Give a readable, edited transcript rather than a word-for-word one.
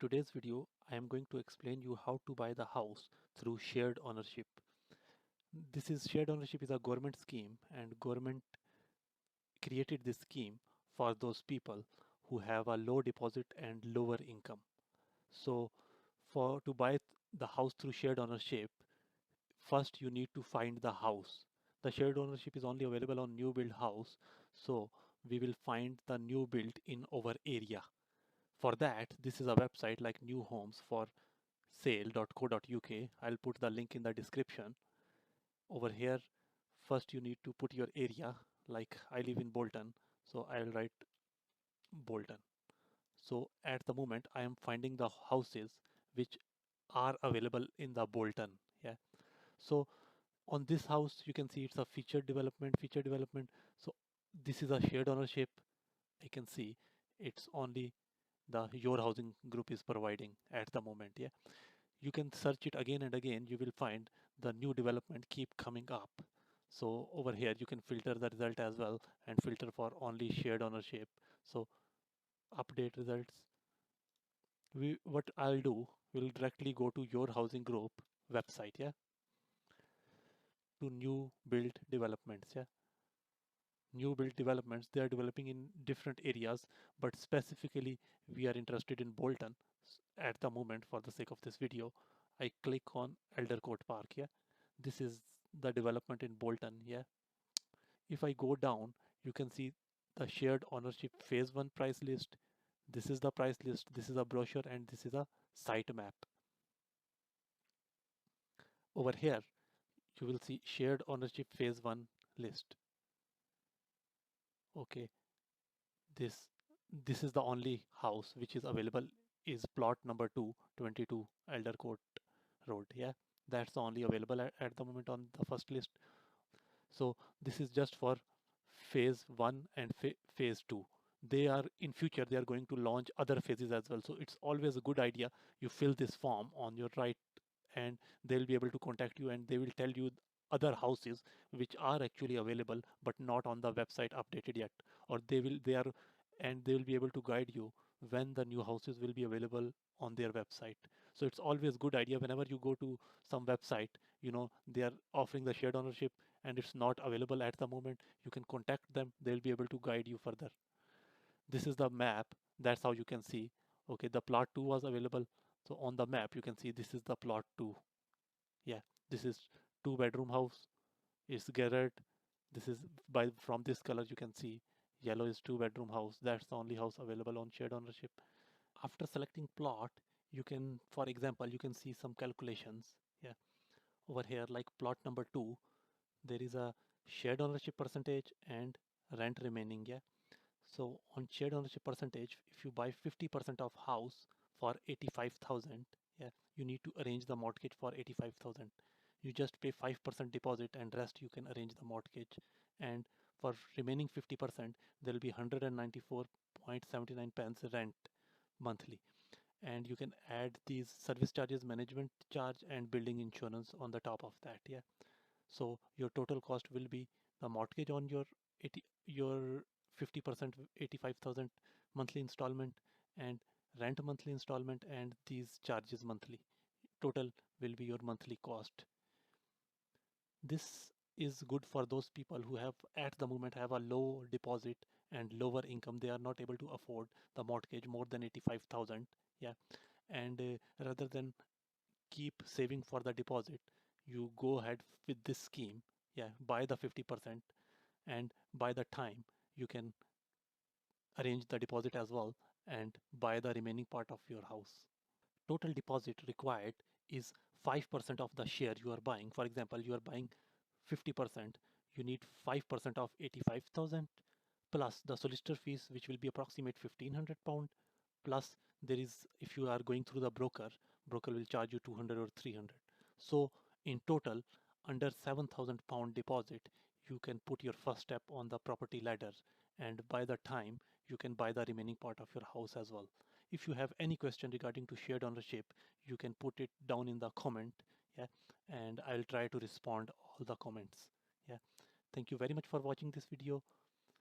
today's video, I am going to explain you how to buy the house through shared ownership. This is shared ownership is a government scheme and government created this scheme for those people who have a low deposit and lower income. So for to buy the house through shared ownership, first you need to find the house. The shared ownership is only available on new build house. So we will find the new build in our area. For that, this is a website like New Homes for sale.co.uk. I'll put the link in the description. Over here, first you need to put your area. Like I live in Bolton, so I'll write Bolton. So at the moment, I am finding the houses which are available in the Bolton. Yeah. So on this house, you can see it's a featured development, feature development. So this is a shared ownership. I can see it's only the your housing group is providing at the moment. Yeah. You can search it again and again. You will find the new development keep coming up. So over here you can filter the result as well and filter for only shared ownership. So update results. What I'll do, will directly go to your housing group website. Yeah, to new build developments. Yeah, new build developments, they are developing in different areas, but specifically we are interested in Bolton at the moment. For the sake of this video, I click on Elder Court Park. Yeah, this is the development in Bolton. Yeah, if I go down, you can see the shared ownership phase 1 price list. This is the price list, this is a brochure, and this is a site map. Over here you will see shared ownership phase 1 list. Okay, this this is the only house which is available, is plot number 2, 22 Elder Court Road. Yeah, that's the only available at the moment on the first list. So this is just for phase 1 and phase 2. They are in future, they are going to launch other phases as well. So it's always a good idea you fill this form on your right, and they'll be able to contact you and they will tell you other houses which are actually available but not on the website updated yet, or they are, and they will be able to guide you when the new houses will be available on their website. So it's always good idea whenever you go to some website, they are offering the shared ownership and it's not available at the moment, you can contact them, they'll be able to guide you further. This is the map, that's how you can see. Okay, the plot 2 was available, so on the map you can see this is the plot 2. Yeah, this is 2 bedroom house, it's garret. This is by from this color you can see yellow is 2 bedroom house, that's the only house available on shared ownership. After selecting plot, you can, for example, you can see some calculations. Yeah, over here like plot number 2, there is a shared ownership percentage and rent remaining. Yeah, so on shared ownership percentage, if you buy 50% of house for 85,000, yeah, you need to arrange the mortgage for 85,000. You just pay 5% deposit and rest you can arrange the mortgage. And for remaining 50%, there will be 194.79 pence rent monthly. And you can add these service charges, management charge, and building insurance on the top of that. Yeah. So your total cost will be the mortgage on your 50%, 85,000 monthly installment, and rent monthly installment, and these charges monthly. Total will be your monthly cost. This is good for those people who have at the moment have a low deposit and lower income. They are not able to afford the mortgage more than 85,000. Yeah. And rather than keep saving for the deposit, you go ahead with this scheme. Yeah, buy the 50%, and by the time you can arrange the deposit as well and buy the remaining part of your house. Total deposit required is 5% of the share you are buying. For example, you are buying 50%, you need 5% of 85,000 plus the solicitor fees, which will be approximate £1,500, plus there is, if you are going through the broker will charge you 200 or 300. So in total, under £7,000 deposit, you can put your first step on the property ladder, and by the time you can buy the remaining part of your house as well. If you have any question regarding to shared ownership, you can put it down in the comment. Yeah, and I'll try to respond all the comments. Yeah, thank you very much for watching this video.